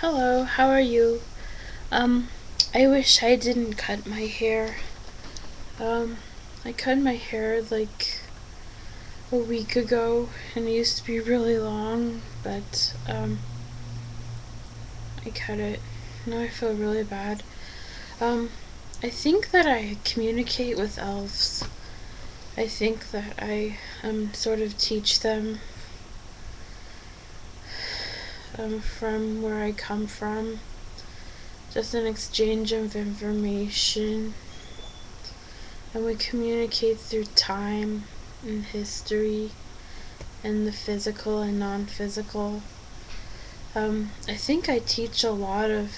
Hello, how are you? Um, I wish I didn't cut my hair. Um, I cut my hair like a week ago and it used to be really long, but I cut it. Now I feel really bad. Um, I think that I communicate with elves. I think that I sort of teach them from where I come from. Just an exchange of information. And we communicate through time and history and the physical and non-physical. I think I teach a lot of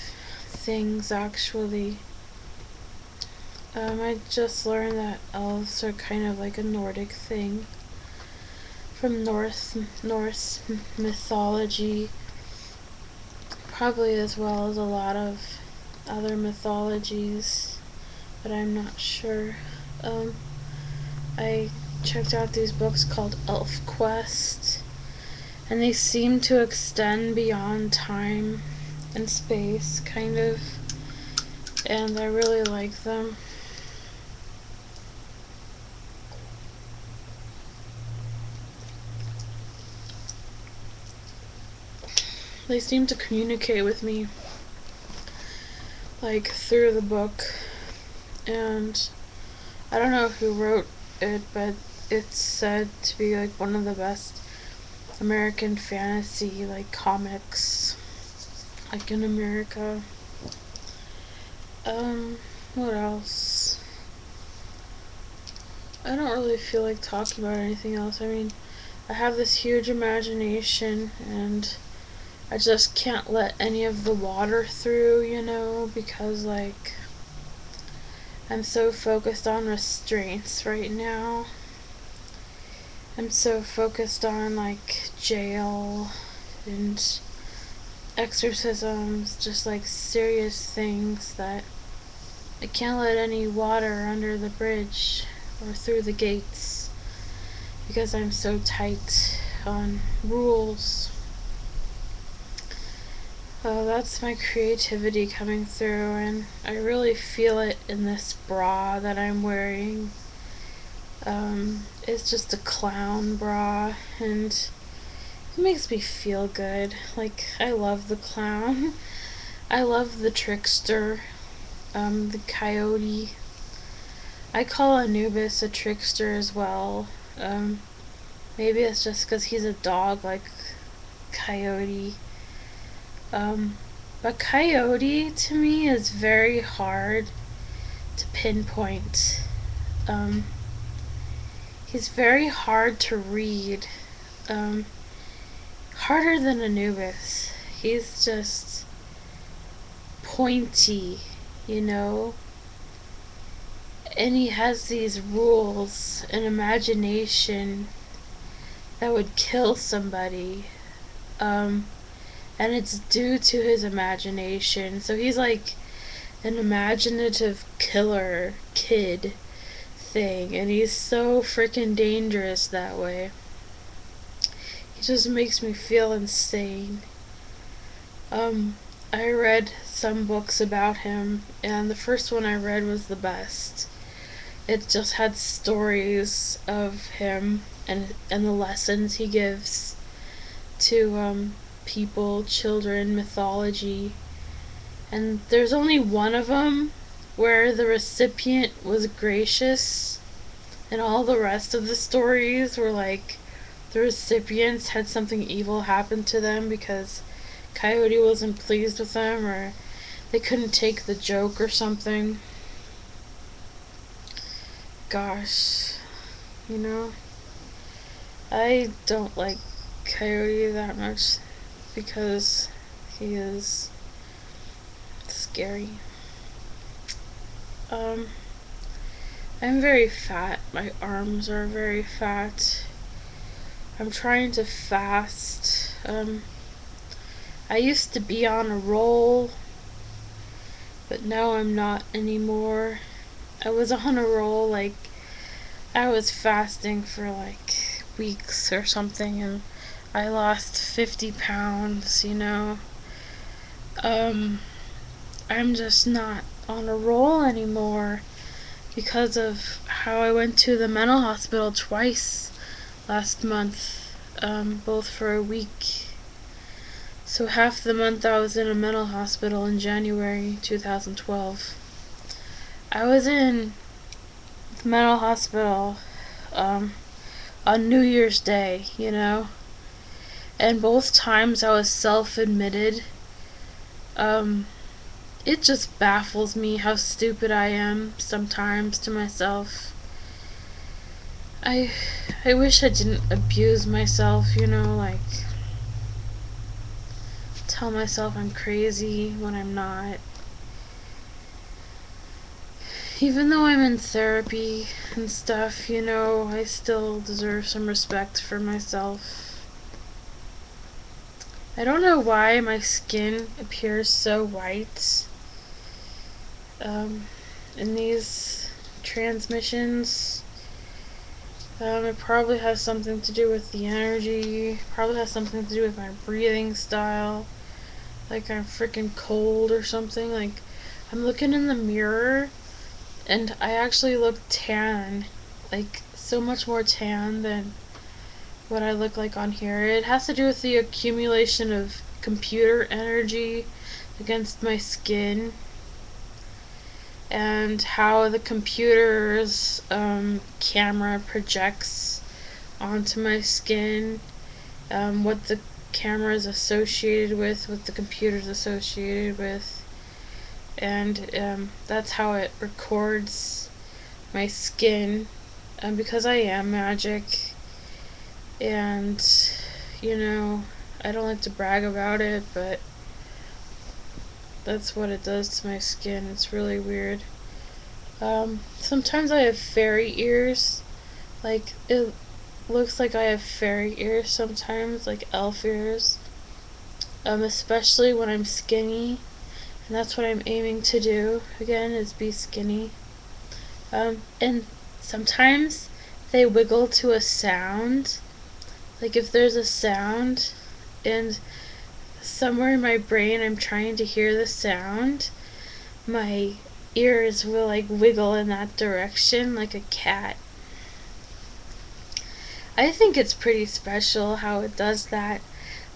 things actually. I just learned that elves are kind of like a Nordic thing from Norse mythology, probably as well as a lot of other mythologies, but I'm not sure. I checked out these books called Elf Quest, and they seem to extend beyond time and space, kind of, and I really like them. They seem to communicate with me, like, through the book, and I don't know who wrote it, but it's said to be, like, one of the best American fantasy, like, comics, like, in America. What else? I don't really feel like talking about anything else. I mean, I have this huge imagination, and I just can't let any of the water through, because, like, I'm so focused on restraints right now. I'm so focused on, like, jail and exorcisms, just, like, serious things that I can't let any water under the bridge or through the gates because I'm so tight on rules. That's my creativity coming through, and I really feel it in this bra that I'm wearing. It's just a clown bra, and it makes me feel good. Like, I love the clown. I love the trickster, the coyote. I call Anubis a trickster as well. Maybe it's just because he's a dog like Coyote. But Coyote to me is very hard to pinpoint. He's very hard to read. Harder than Anubis. He's just pointy, you know? And he has these rules and imagination that would kill somebody. And it's due to his imagination. So he's like an imaginative killer kid thing, and he's so freaking dangerous that way. He just makes me feel insane. I read some books about him, and the first one I read was the best. It just had stories of him and the lessons he gives to people, children, mythology. And there's only one of them where the recipient was gracious, and all the rest of the stories were like the recipients had something evil happen to them because Coyote wasn't pleased with them, or they couldn't take the joke or something. Gosh, you know, I don't like Coyote that much because he is scary. Um, I'm very fat. My arms are very fat. I'm trying to fast. I used to be on a roll, but now I'm not anymore. I was on a roll, like, I was fasting for like weeks or something, and I lost 50 pounds, Um, I'm just not on a roll anymore because of how I went to the mental hospital twice last month, both for a week. So half the month I was in a mental hospital in January 2012. I was in the mental hospital um, on New Year's Day, and both times I was self-admitted. Um, it just baffles me how stupid I am sometimes to myself. I I wish I didn't abuse myself, like tell myself I'm crazy when I'm not. Even though I'm in therapy and stuff, I still deserve some respect for myself. I don't know why my skin appears so white in these transmissions. It probably has something to do with the energy, probably has something to do with my breathing style. Like I'm freaking cold or something. Like I'm looking in the mirror and I actually look tan. Like so much more tan than what I look like on here. It has to do with the accumulation of computer energy against my skin and how the computer's camera projects onto my skin, what the camera is associated with, what the computer is associated with, and that's how it records my skin. Because I am magic, and I don't like to brag about it, but that's what it does to my skin. It's really weird. Sometimes I have fairy ears. Like, it looks like I have fairy ears sometimes, like elf ears. Especially when I'm skinny. And that's what I'm aiming to do, again, is be skinny. And sometimes they wiggle to a sound. Like, if there's a sound, and somewhere in my brain I'm trying to hear the sound, my ears will like wiggle in that direction like a cat. I think it's pretty special how it does that.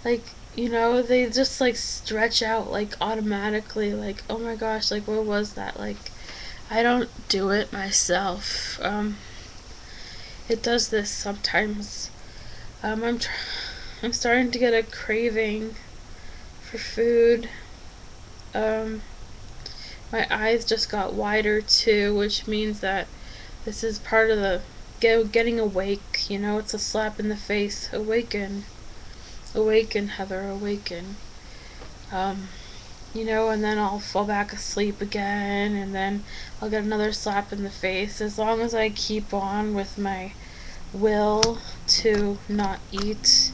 Like, they just like stretch out like automatically. Like, oh my gosh, like what was that? Like, I don't do it myself. It does this sometimes. I'm starting to get a craving for food. My eyes just got wider too, which means that this is part of the getting awake. It's a slap in the face. Awaken, awaken, Heather, awaken. And then I'll fall back asleep again, and then I'll get another slap in the face. As long as I keep on with my will to not eat,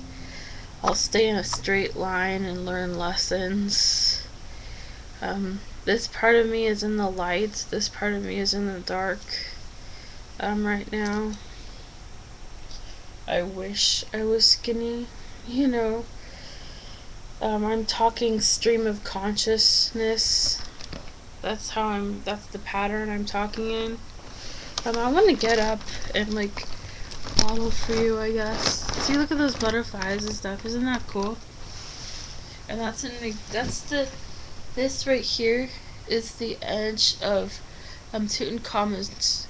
I'll stay in a straight line and learn lessons. This part of me is in the light, this part of me is in the dark. Right now, I wish I was skinny, I'm talking stream of consciousness. That's the pattern I'm talking in. I want to get up and like model for you, I guess. See, look at those butterflies and stuff. Isn't that cool? And this right here is the edge of Tutankhamun's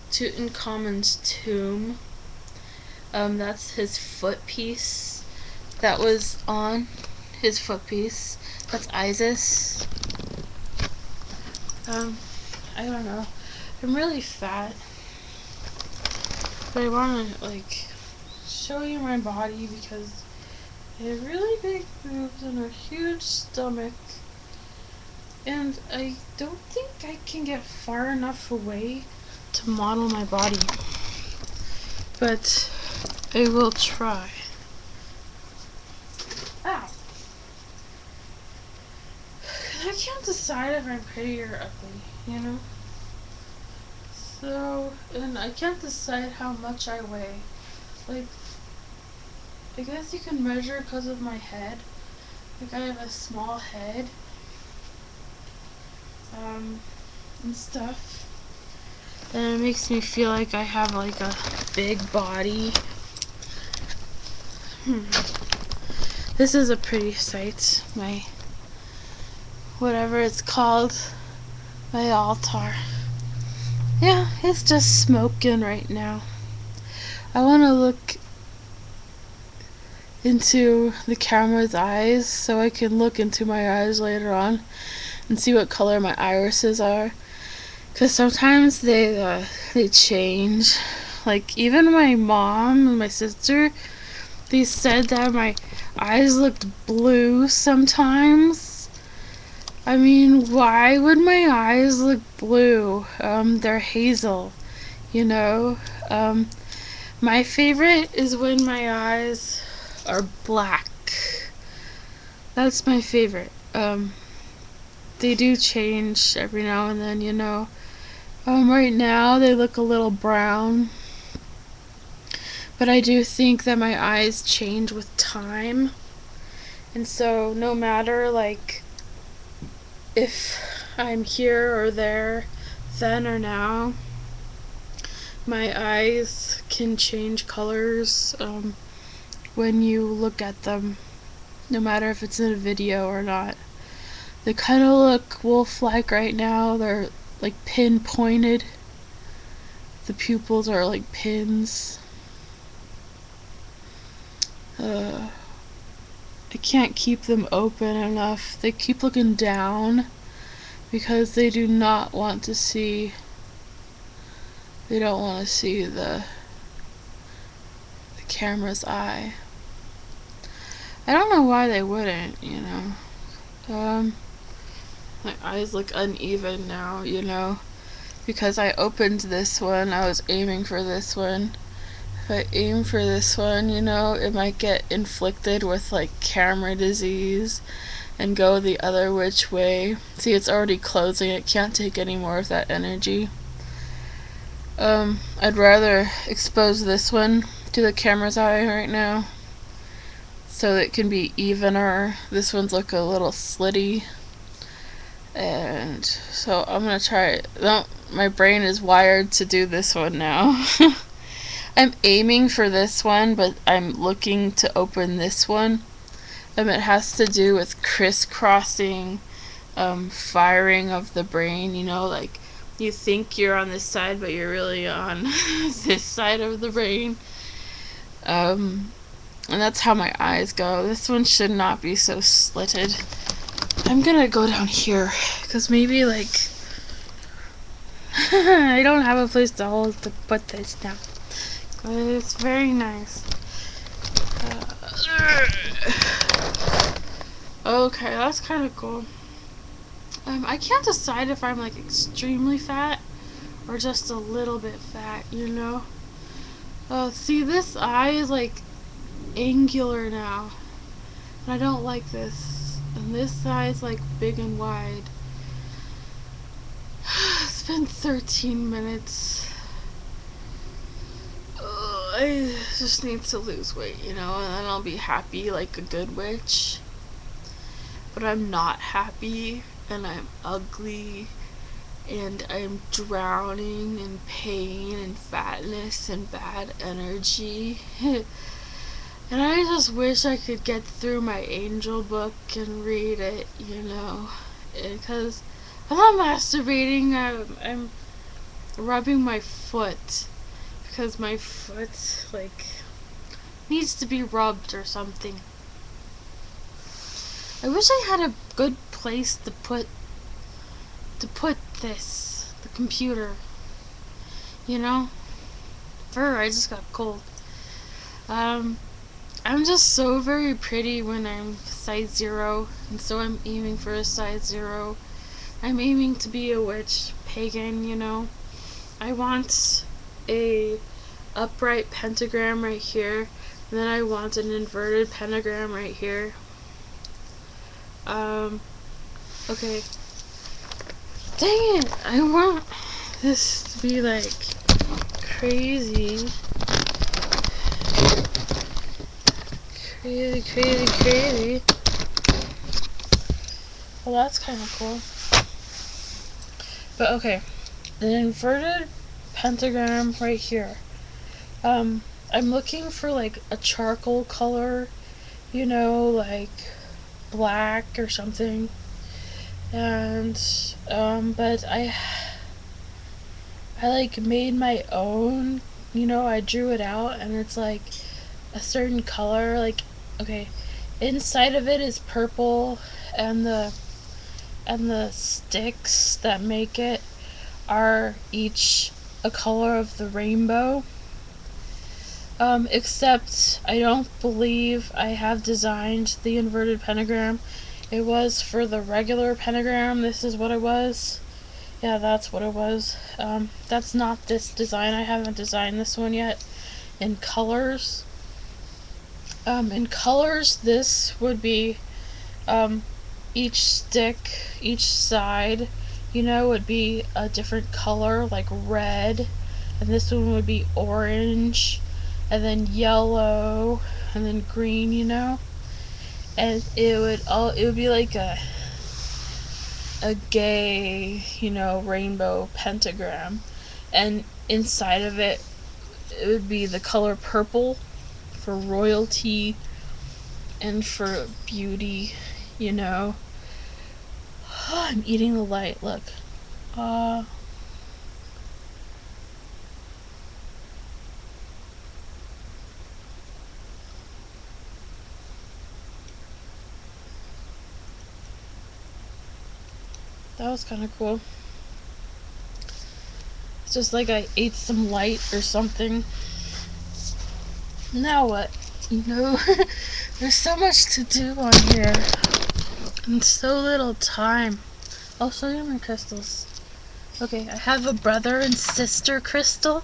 tomb. That's his foot piece that was on his foot piece. That's Isis. I don't know. I'm really fat, but I want to like show you my body because I have really big boobs and a huge stomach, and I don't think I can get far enough away to model my body, but I will try. Ow! I can't decide if I'm pretty or ugly, So, and I can't decide how much I weigh. Like, I guess you can measure because of my head. Like, I have a small head. and stuff. And it makes me feel like I have like a big body. This is a pretty sight. My, whatever it's called, my altar. Yeah, it's just smoking right now. I want to look into the camera's eyes so I can look into my eyes later on and see what color my irises are. Because sometimes they change. Like, even my mom and my sister, they said that my eyes looked blue sometimes. I mean, why would my eyes look blue? They're hazel, you know? My favorite is when my eyes are black. That's my favorite. They do change every now and then, you know? Right now they look a little brown, but I do think that my eyes change with time, and so no matter like if I'm here or there, then or now, my eyes can change colors when you look at them, no matter if it's in a video or not. They kind of look wolf-like right now. They're like pinpointed. The pupils are like pins. I can't keep them open enough. They keep looking down because they do not want to see. They don't want to see the camera's eye. I don't know why they wouldn't, you know. My eyes look uneven now, you know, because I opened this one. I was aiming for this one. If I aim for this one, you know, it might get inflicted with like camera disease and go the other which way. See, it's already closing. It can't take any more of that energy. I'd rather expose this one to the camera's eye right now so that it can be evener. This one's look a little slitty. And so I'm gonna try it. No, my brain is wired to do this one now. I'm aiming for this one, but I'm looking to open this one. It has to do with crisscrossing firing of the brain, you know, like you think you're on this side but you're really on this side of the brain. And that's how my eyes go. This one should not be so slitted. I'm gonna go down here because maybe like I don't have a place to put this down. But it's very nice. Okay, that's kind of cool. I can't decide if I'm like extremely fat or just a little bit fat, you know. See, this eye is like angular now, and I don't like this. And this side's like big and wide. It's been 13 minutes. I just need to lose weight, you know, and then I'll be happy like a good witch. But I'm not happy, and I'm ugly, and I'm drowning in pain and fatness and bad energy. And I just wish I could get through my angel book and read it, you know, because I'm not masturbating. I'm rubbing my foot because my foot like needs to be rubbed or something. I wish I had a good place to put this, the computer, you know. I just got cold. I'm just so very pretty when I'm size 0, and so I'm aiming for a size 0. I'm aiming to be a witch, pagan, you know. I want a upright pentagram right here, and then I want an inverted pentagram right here. Okay. Dang it! I want this to be like crazy. Crazy. Well, that's kind of cool. But okay, the inverted pentagram right here. I'm looking for like a charcoal color, like black or something. And but I like made my own, I drew it out and it's like a certain color, like okay, inside of it is purple and the sticks that make it are each a color of the rainbow. Except I don't believe I have designed the inverted pentagram. It was for the regular pentagram. This is what it was. Yeah, that's what it was. That's not this design. I haven't designed this one yet. In colors. This would be each stick, each side, would be a different color, like red, and this one would be orange, and then yellow, and then green, and it would be like a gay, rainbow pentagram, and inside of it would be the color purple for royalty and for beauty, Oh, I'm eating the light, look. That was kind of cool. It's just like I ate some light or something. Now what? There's so much to do on here. And so little time. I'll show you my crystals. Okay, I have a brother and sister crystal.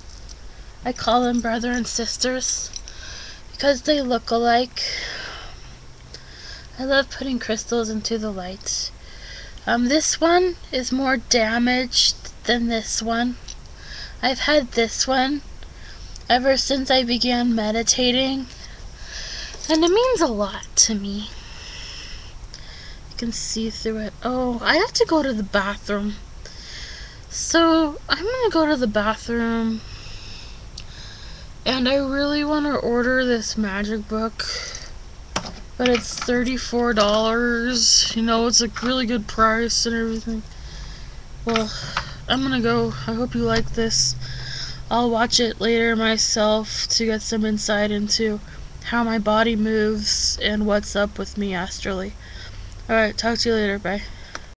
I call them brother and sisters because they look alike. I love putting crystals into the light. This one is more damaged than this one. I've had this one ever since I began meditating, and it means a lot to me. You can see through it. Oh, I have to go to the bathroom. So, I'm gonna go to the bathroom, and I really want to order this magic book, but it's $34. It's a really good price and everything. Well, I'm gonna go. I hope you like this. I'll watch it later myself to get some insight into how my body moves and what's up with me astrally. Alright, talk to you later. Bye.